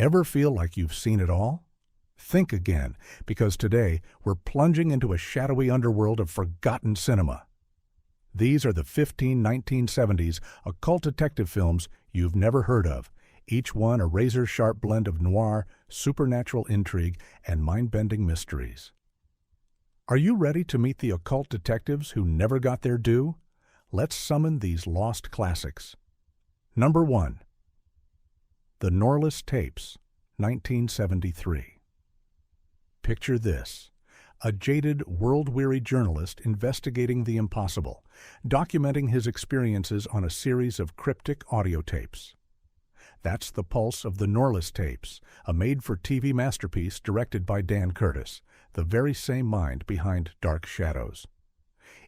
Ever feel like you've seen it all? Think again, because today we're plunging into a shadowy underworld of forgotten cinema. These are the 15 1970s occult detective films you've never heard of, each one a razor-sharp blend of noir, supernatural intrigue, and mind-bending mysteries. Are you ready to meet the occult detectives who never got their due? Let's summon these lost classics. Number 1. The Norless Tapes, 1973. Picture this: a jaded, world-weary journalist investigating the impossible, documenting his experiences on a series of cryptic audio tapes. That's the pulse of the Norless Tapes, a made-for-TV masterpiece directed by Dan Curtis, the very same mind behind Dark Shadows.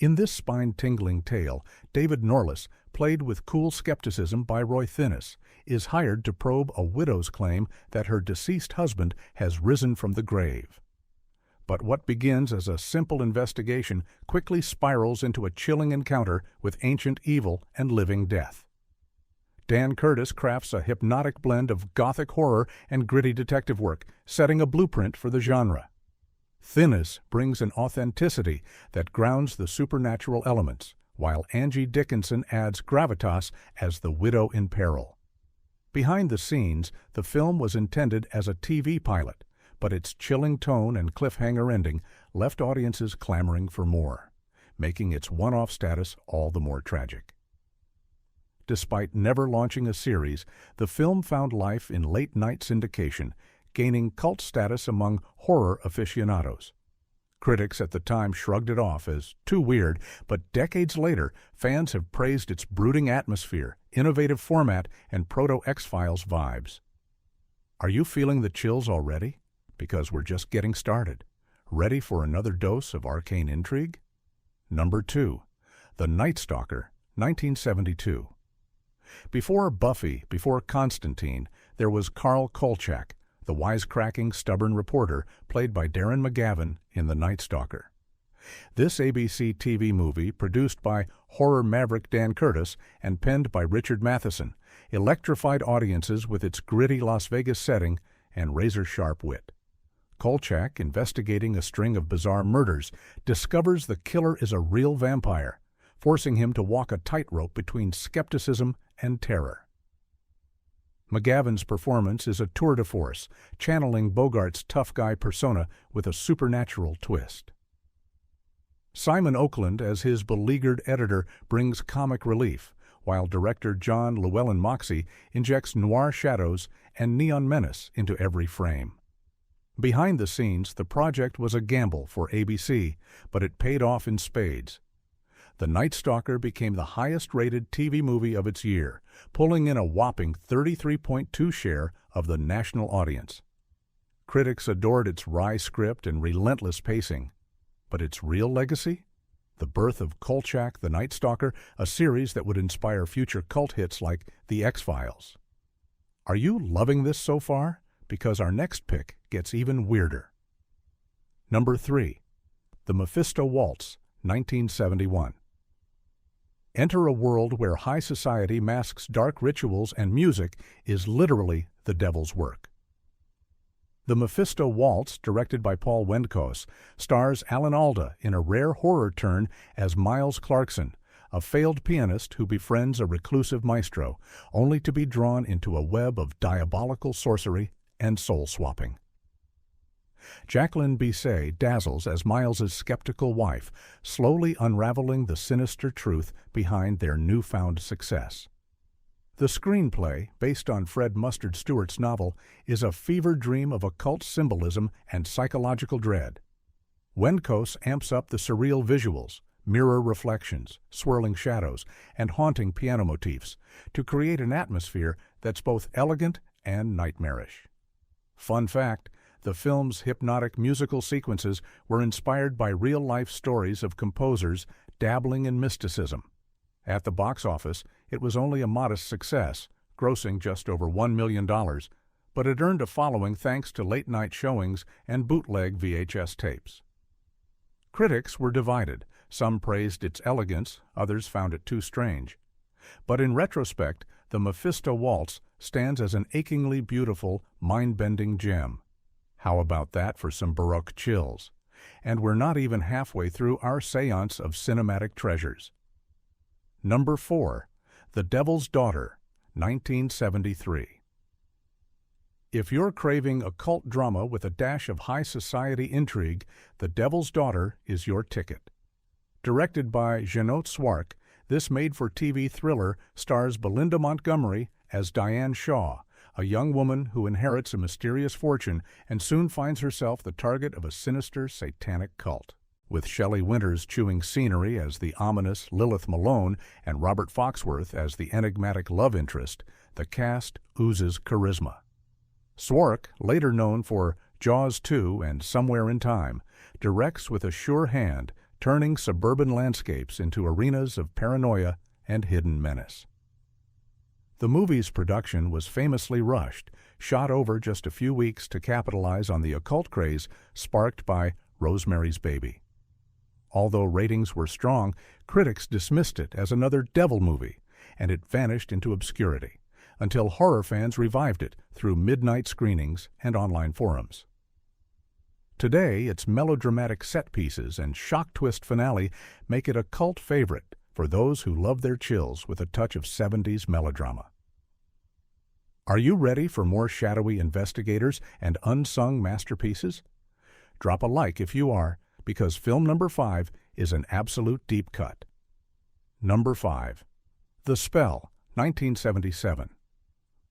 In this spine-tingling tale, David Norless, played with cool skepticism by Roy Thinnes, is hired to probe a widow's claim that her deceased husband has risen from the grave. But what begins as a simple investigation quickly spirals into a chilling encounter with ancient evil and living death. Dan Curtis crafts a hypnotic blend of gothic horror and gritty detective work, setting a blueprint for the genre. Thinnes brings an authenticity that grounds the supernatural elements, while Angie Dickinson adds gravitas as the widow in peril. Behind the scenes, the film was intended as a TV pilot, but its chilling tone and cliffhanger ending left audiences clamoring for more, making its one-off status all the more tragic. Despite never launching a series, the film found life in late-night syndication, gaining cult status among horror aficionados. Critics at the time shrugged it off as too weird, but decades later, fans have praised its brooding atmosphere, innovative format, and proto-X-Files vibes. Are you feeling the chills already? Because we're just getting started. Ready for another dose of arcane intrigue? Number 2. The Nightstalker, 1972. Before Buffy, before Constantine, there was Carl Kolchak, the wisecracking, stubborn reporter played by Darren McGavin in The Nightstalker. This ABC TV movie, produced by horror maverick Dan Curtis and penned by Richard Matheson, electrified audiences with its gritty Las Vegas setting and razor-sharp wit. Kolchak, investigating a string of bizarre murders, discovers the killer is a real vampire, forcing him to walk a tightrope between skepticism and terror. McGavin's performance is a tour de force, channeling Bogart's tough guy persona with a supernatural twist. Simon Oakland, as his beleaguered editor, brings comic relief, while director John Llewellyn-Moxie injects noir shadows and neon menace into every frame. Behind the scenes, the project was a gamble for ABC, but it paid off in spades. The Nightstalker became the highest-rated TV movie of its year, pulling in a whopping 33.2 share of the national audience. Critics adored its wry script and relentless pacing. But its real legacy? The birth of Kolchak, the Nightstalker, a series that would inspire future cult hits like The X-Files. Are you loving this so far? Because our next pick gets even weirder. Number 3. The Mafista Waltz, 1971. Enter a world where high society masks dark rituals and music is literally the devil's work. The Mafista Waltz, directed by Paul Wendkos, stars Alan Alda in a rare horror turn as Miles Clarkson, a failed pianist who befriends a reclusive maestro, only to be drawn into a web of diabolical sorcery and soul-swapping. Jacqueline Bisset dazzles as Miles's skeptical wife, slowly unraveling the sinister truth behind their newfound success. The screenplay, based on Fred Mustard Stewart's novel, is a fever dream of occult symbolism and psychological dread. Wendkos amps up the surreal visuals, mirror reflections, swirling shadows, and haunting piano motifs to create an atmosphere that's both elegant and nightmarish. Fun fact, the film's hypnotic musical sequences were inspired by real-life stories of composers dabbling in mysticism. At the box office, it was only a modest success, grossing just over $1 million, but it earned a following thanks to late-night showings and bootleg VHS tapes. Critics were divided. Some praised its elegance, others found it too strange. But in retrospect, the Mafista Waltz stands as an achingly beautiful, mind-bending gem. How about that for some Baroque chills? And we're not even halfway through our seance of cinematic treasures. Number 4. The Devil's Daughter, 1973. If you're craving occult drama with a dash of high society intrigue, The Devil's Daughter is your ticket. Directed by Jeannot Swark, this made-for-TV thriller stars Belinda Montgomery as Diane Shaw, a young woman who inherits a mysterious fortune and soon finds herself the target of a sinister satanic cult. With Shelley Winters chewing scenery as the ominous Lilith Malone and Robert Foxworth as the enigmatic love interest, the cast oozes charisma. Swark, later known for Jaws 2 and Somewhere in Time, directs with a sure hand, turning suburban landscapes into arenas of paranoia and hidden menace. The movie's production was famously rushed, shot over just a few weeks to capitalize on the occult craze sparked by Rosemary's Baby. Although ratings were strong, critics dismissed it as another devil movie, and it vanished into obscurity, until horror fans revived it through midnight screenings and online forums. Today, its melodramatic set pieces and shock twist finale make it a cult favorite for those who love their chills with a touch of 70s melodrama. Are you ready for more shadowy investigators and unsung masterpieces? Drop a like if you are, because film number 5 is an absolute deep cut. Number 5. The Spell, 1977.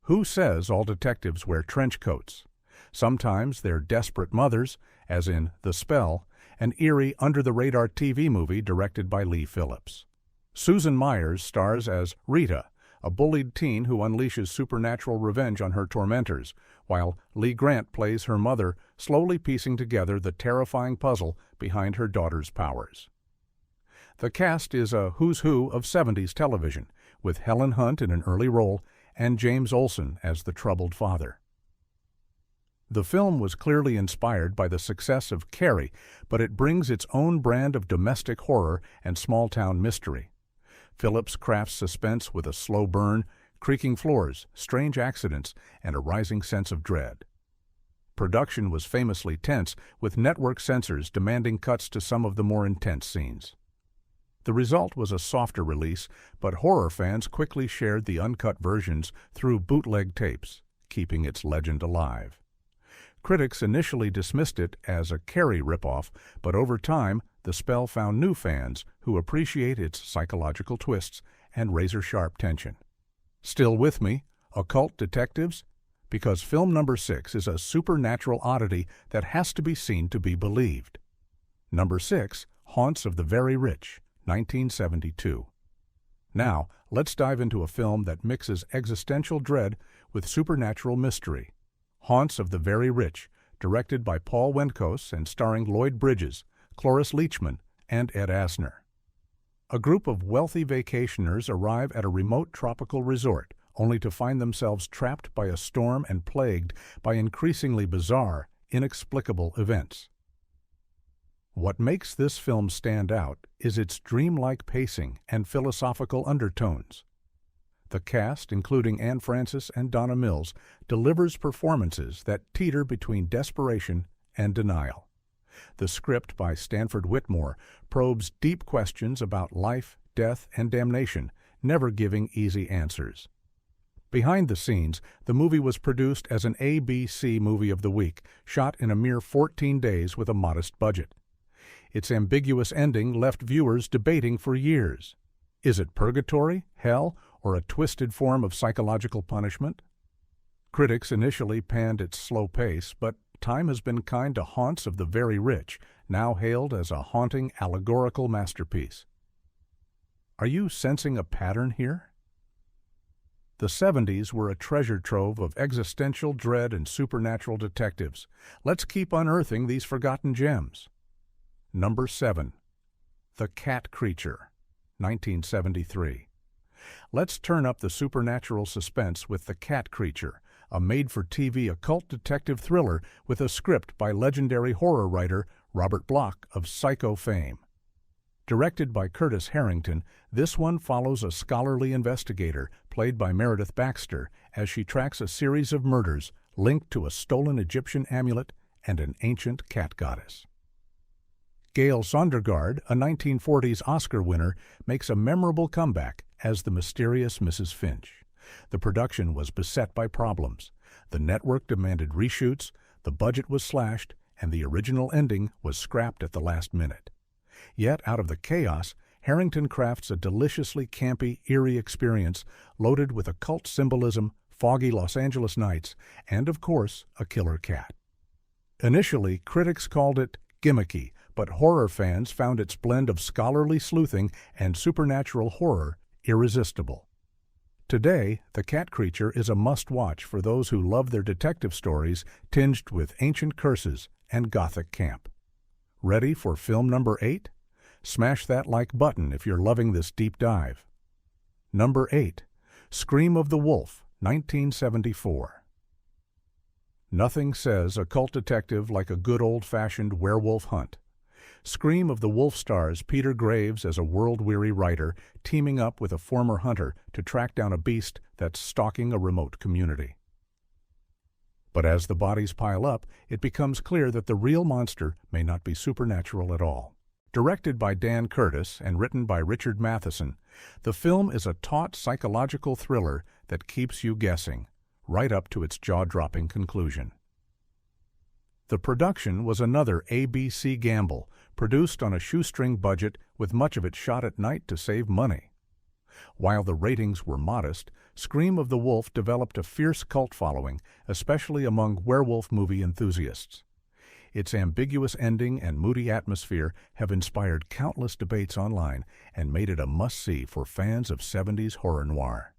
Who says all detectives wear trench coats? Sometimes they're desperate mothers, as in The Spell, an eerie, under-the-radar TV movie directed by Lee Phillips. Susan Myers stars as Rita, a bullied teen who unleashes supernatural revenge on her tormentors, while Lee Grant plays her mother, slowly piecing together the terrifying puzzle behind her daughter's powers. The cast is a who's who of 70s television, with Helen Hunt in an early role and James Olsen as the troubled father. The film was clearly inspired by the success of Carrie, but it brings its own brand of domestic horror and small-town mystery. Phillips crafts suspense with a slow burn, creaking floors, strange accidents, and a rising sense of dread. Production was famously tense, with network censors demanding cuts to some of the more intense scenes. The result was a softer release, but horror fans quickly shared the uncut versions through bootleg tapes, keeping its legend alive. Critics initially dismissed it as a Carrie ripoff, but over time, The Spell found new fans who appreciate its psychological twists and razor-sharp tension. Still with me, occult detectives? Because film number 6 is a supernatural oddity that has to be seen to be believed. Number 6, Haunts of the Very Rich, 1972. Now, let's dive into a film that mixes existential dread with supernatural mystery. Haunts of the Very Rich, directed by Paul Wendkos and starring Lloyd Bridges, Cloris Leachman, and Ed Asner. A group of wealthy vacationers arrive at a remote tropical resort, only to find themselves trapped by a storm and plagued by increasingly bizarre, inexplicable events. What makes this film stand out is its dreamlike pacing and philosophical undertones. The cast, including Anne Francis and Donna Mills, delivers performances that teeter between desperation and denial. The script by Stanford Whitmore probes deep questions about life, death, and damnation, never giving easy answers. Behind the scenes, the movie was produced as an ABC Movie of the Week, shot in a mere 14 days with a modest budget. Its ambiguous ending left viewers debating for years. Is it purgatory, hell, or a twisted form of psychological punishment? Critics initially panned its slow pace, but time has been kind to Haunts of the Very Rich, now hailed as a haunting allegorical masterpiece. Are you sensing a pattern here? The 70s were a treasure trove of existential dread and supernatural detectives. Let's keep unearthing these forgotten gems. Number 7. The Cat Creature, 1973. Let's turn up the supernatural suspense with The Cat Creature, a made-for-TV occult detective thriller with a script by legendary horror writer Robert Bloch of Psycho fame. Directed by Curtis Harrington, this one follows a scholarly investigator, played by Meredith Baxter, as she tracks a series of murders linked to a stolen Egyptian amulet and an ancient cat goddess. Gail Sondergaard, a 1940s Oscar winner, makes a memorable comeback as the mysterious Mrs. Finch. The production was beset by problems. The network demanded reshoots, the budget was slashed, and the original ending was scrapped at the last minute. Yet, out of the chaos, Harrington crafts a deliciously campy, eerie experience loaded with occult symbolism, foggy Los Angeles nights, and, of course, a killer cat. Initially, critics called it gimmicky, but horror fans found its blend of scholarly sleuthing and supernatural horror irresistible. Today, The Cat Creature is a must-watch for those who love their detective stories tinged with ancient curses and gothic camp. Ready for film number 8? Smash that like button if you're loving this deep dive. Number 8. Scream of the Wolf, 1974. Nothing says occult detective like a good old-fashioned werewolf hunt. Scream of the Wolf stars Peter Graves as a world-weary writer teaming up with a former hunter to track down a beast that's stalking a remote community. But as the bodies pile up, it becomes clear that the real monster may not be supernatural at all. Directed by Dan Curtis and written by Richard Matheson, the film is a taut psychological thriller that keeps you guessing, right up to its jaw-dropping conclusion. The production was another ABC gamble, produced on a shoestring budget with much of it shot at night to save money. While the ratings were modest, Scream of the Wolf developed a fierce cult following, especially among werewolf movie enthusiasts. Its ambiguous ending and moody atmosphere have inspired countless debates online and made it a must-see for fans of 70s horror noir.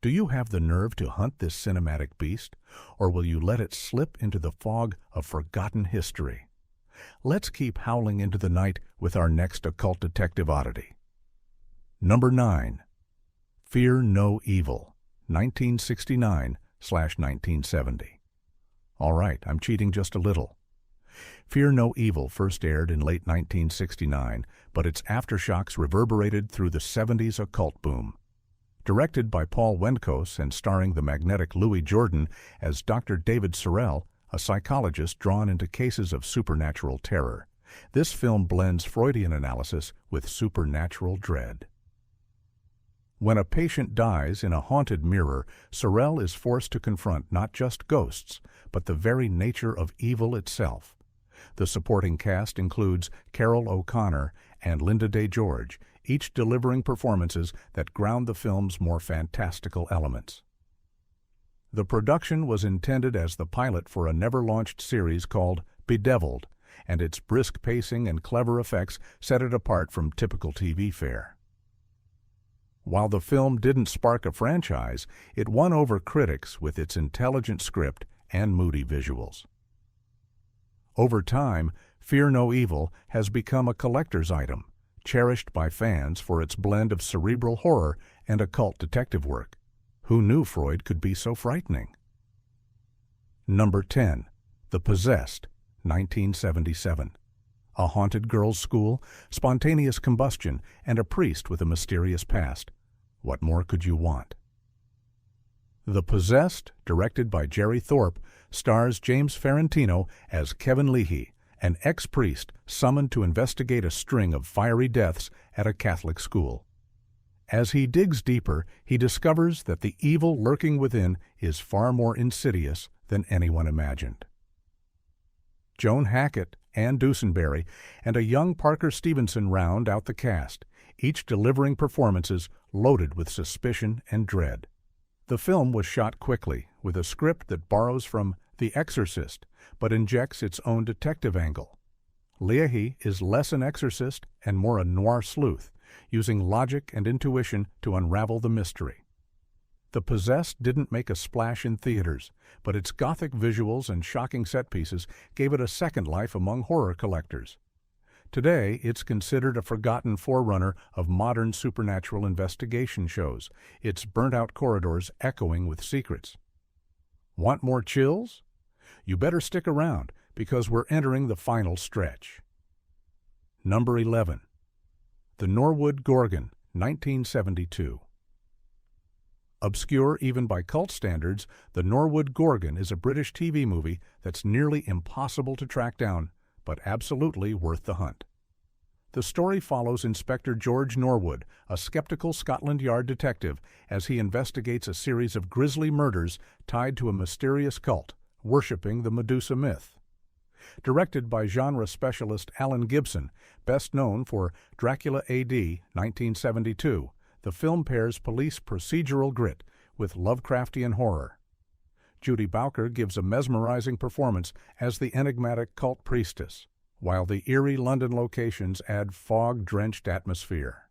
Do you have the nerve to hunt this cinematic beast, or will you let it slip into the fog of forgotten history? Let's keep howling into the night with our next occult detective oddity. Number 9. Fear No Evil, 1969/1970. All right, I'm cheating just a little. Fear No Evil first aired in late 1969, but its aftershocks reverberated through the 70s occult boom. Directed by Paul Wendkos and starring the magnetic Louis Jordan as Dr. David Sorrell, a psychologist drawn into cases of supernatural terror, this film blends Freudian analysis with supernatural dread. When a patient dies in a haunted mirror, Sorrell is forced to confront not just ghosts, but the very nature of evil itself. The supporting cast includes Carol O'Connor and Linda Day George, each delivering performances that ground the film's more fantastical elements. The production was intended as the pilot for a never-launched series called Bedeviled, and its brisk pacing and clever effects set it apart from typical TV fare. While the film didn't spark a franchise, it won over critics with its intelligent script and moody visuals. Over time, Fear No Evil has become a collector's item, cherished by fans for its blend of cerebral horror and occult detective work. Who knew Freud could be so frightening? Number 10. The Possessed, 1977. A haunted girls' school, spontaneous combustion, and a priest with a mysterious past. What more could you want? The Possessed, directed by Jerry Thorpe, stars James Ferrantino as Kevin Leahy, an ex-priest summoned to investigate a string of fiery deaths at a Catholic school. As he digs deeper, he discovers that the evil lurking within is far more insidious than anyone imagined. Joan Hackett, Ann Dusenberry, and a young Parker Stevenson round out the cast, each delivering performances loaded with suspicion and dread. The film was shot quickly, with a script that borrows from The Exorcist, but injects its own detective angle. Leahy is less an exorcist and more a noir sleuth, using logic and intuition to unravel the mystery. The Possessed didn't make a splash in theaters, but its gothic visuals and shocking set pieces gave it a second life among horror collectors. Today, it's considered a forgotten forerunner of modern supernatural investigation shows, its burnt-out corridors echoing with secrets. Want more chills? You better stick around, because we're entering the final stretch. Number 11. The Norwood Gorgon, 1972. Obscure even by cult standards, The Norwood Gorgon is a British TV movie that's nearly impossible to track down, but absolutely worth the hunt. The story follows Inspector George Norwood, a skeptical Scotland Yard detective, as he investigates a series of grisly murders tied to a mysterious cult, worshipping the Medusa myth. Directed by genre specialist Alan Gibson, best known for Dracula A.D. 1972, the film pairs police procedural grit with Lovecraftian horror. Judy Bowker gives a mesmerizing performance as the enigmatic cult priestess, while the eerie London locations add fog-drenched atmosphere.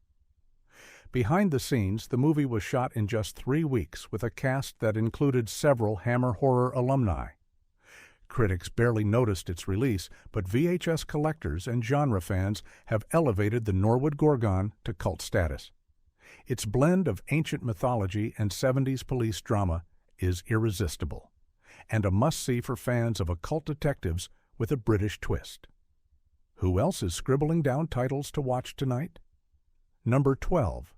Behind the scenes, the movie was shot in just 3 weeks with a cast that included several Hammer horror alumni. Critics barely noticed its release, but VHS collectors and genre fans have elevated the Norwood Gorgon to cult status. Its blend of ancient mythology and 70s police drama is irresistible, and a must-see for fans of occult detectives with a British twist. Who else is scribbling down titles to watch tonight? Number 12,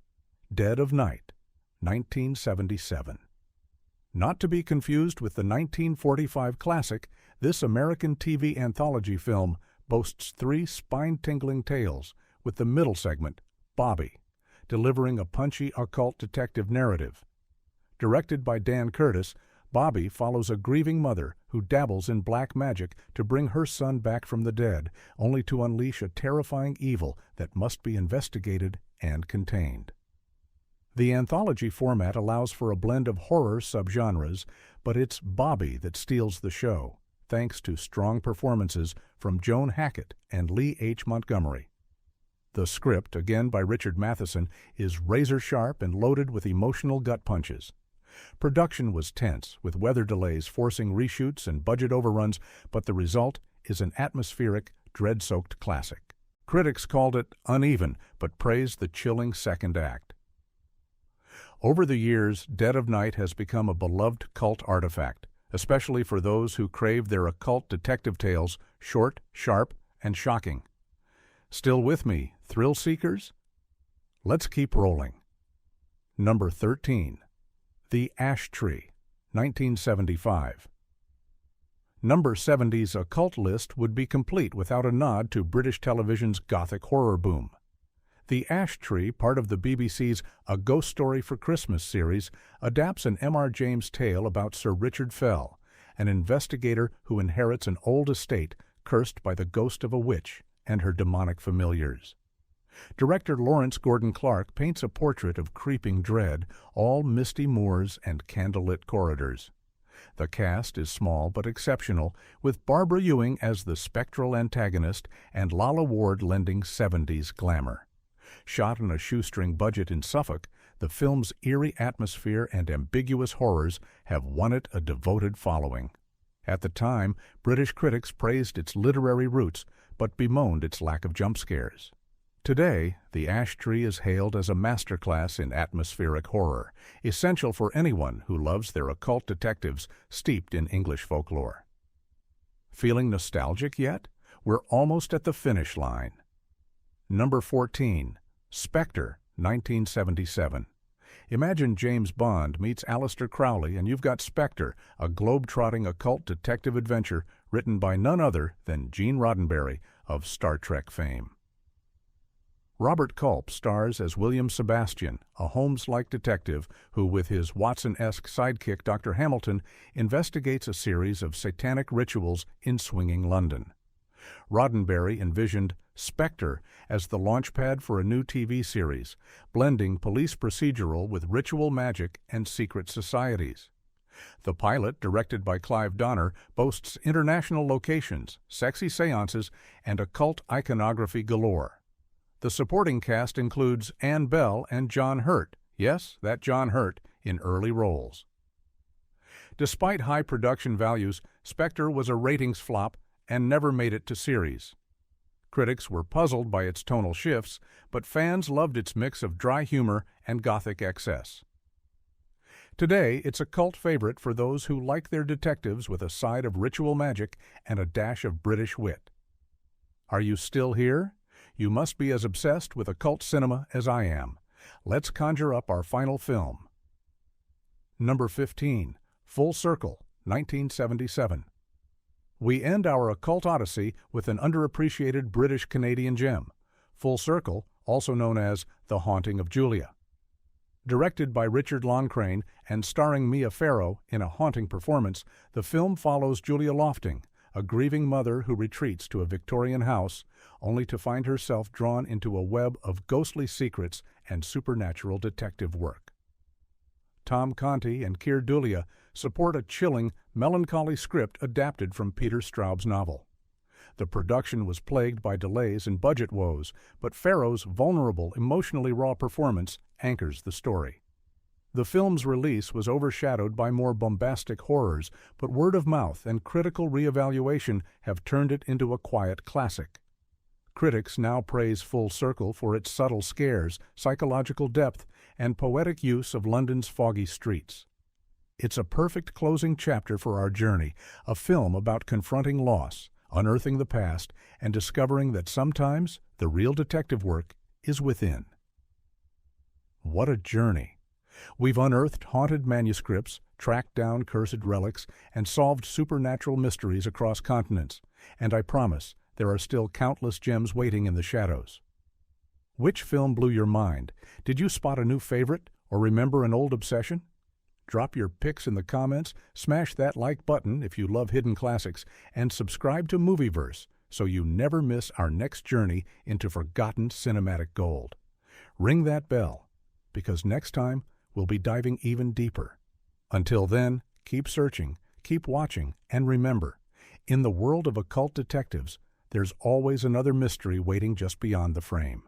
Dead of Night, 1977. Not to be confused with the 1945 classic, this American TV anthology film boasts 3 spine-tingling tales, with the middle segment, Bobby, delivering a punchy occult detective narrative. Directed by Dan Curtis, Bobby follows a grieving mother who dabbles in black magic to bring her son back from the dead, only to unleash a terrifying evil that must be investigated and contained. The anthology format allows for a blend of horror subgenres, but it's Bobby that steals the show, thanks to strong performances from Joan Hackett and Lee H. Montgomery. The script, again by Richard Matheson, is razor-sharp and loaded with emotional gut punches. Production was tense, with weather delays forcing reshoots and budget overruns, but the result is an atmospheric, dread-soaked classic. Critics called it uneven, but praised the chilling second act. Over the years, Dead of Night has become a beloved cult artifact, especially for those who crave their occult detective tales short, sharp, and shocking. Still with me, thrill seekers? Let's keep rolling. Number 13. The Ashtree, 1975. Number 70's Occult list would be complete without a nod to British television's Gothic horror boom. The Ashtree, part of the BBC's A Ghost Story for Christmas series, adapts an M.R. James tale about Sir Richard Fell, an investigator who inherits an old estate cursed by the ghost of a witch and her demonic familiars. Director Lawrence Gordon Clark paints a portrait of creeping dread, all misty moors and candlelit corridors. The cast is small but exceptional, with Barbara Ewing as the spectral antagonist and Lalla Ward lending 70s glamour. Shot on a shoestring budget in Suffolk, the film's eerie atmosphere and ambiguous horrors have won it a devoted following. At the time, British critics praised its literary roots, but bemoaned its lack of jump scares. Today, The Ashtree is hailed as a masterclass in atmospheric horror, essential for anyone who loves their occult detectives steeped in English folklore. Feeling nostalgic yet? We're almost at the finish line. Number 14. Spectre, 1977. Imagine James Bond meets Aleister Crowley and you've got Spectre, a globe-trotting occult detective adventure written by none other than Gene Roddenberry of Star Trek fame. Robert Culp stars as William Sebastian, a Holmes-like detective who, with his Watson-esque sidekick Dr. Hamilton, investigates a series of satanic rituals in swinging London. Roddenberry envisioned Spectre as the launchpad for a new TV series, blending police procedural with ritual magic and secret societies. The pilot, directed by Clive Donner, boasts international locations, sexy seances, and occult iconography galore. The supporting cast includes Ann Bell and John Hurt, yes, that John Hurt, in early roles. Despite high production values, Spectre was a ratings flop and never made it to series. Critics were puzzled by its tonal shifts, but fans loved its mix of dry humor and gothic excess. Today, it's a cult favorite for those who like their detectives with a side of ritual magic and a dash of British wit. Are you still here? You must be as obsessed with occult cinema as I am. Let's conjure up our final film. Number 15, Full Circle, 1977. We end our occult odyssey with an underappreciated British-Canadian gem, Full Circle, also known as The Haunting of Julia. Directed by Richard Loncraine and starring Mia Farrow in a haunting performance, the film follows Julia Lofting, a grieving mother who retreats to a Victorian house, only to find herself drawn into a web of ghostly secrets and supernatural detective work. Tom Conti and Keir Dullea support a chilling, melancholy script adapted from Peter Straub's novel. The production was plagued by delays and budget woes, but Farrow's vulnerable, emotionally raw performance anchors the story. The film's release was overshadowed by more bombastic horrors, but word of mouth and critical reevaluation have turned it into a quiet classic. Critics now praise Full Circle for its subtle scares, psychological depth, and poetic use of London's foggy streets. It's a perfect closing chapter for our journey, a film about confronting loss, unearthing the past, and discovering that sometimes the real detective work is within. What a journey! We've unearthed haunted manuscripts, tracked down cursed relics, and solved supernatural mysteries across continents, and I promise there are still countless gems waiting in the shadows. Which film blew your mind? Did you spot a new favorite or remember an old obsession? Drop your pics in the comments, smash that like button if you love hidden classics, and subscribe to Movieverse so you never miss our next journey into forgotten cinematic gold. Ring that bell, because next time we'll be diving even deeper. Until then, keep searching, keep watching, and remember, in the world of occult detectives, there's always another mystery waiting just beyond the frame.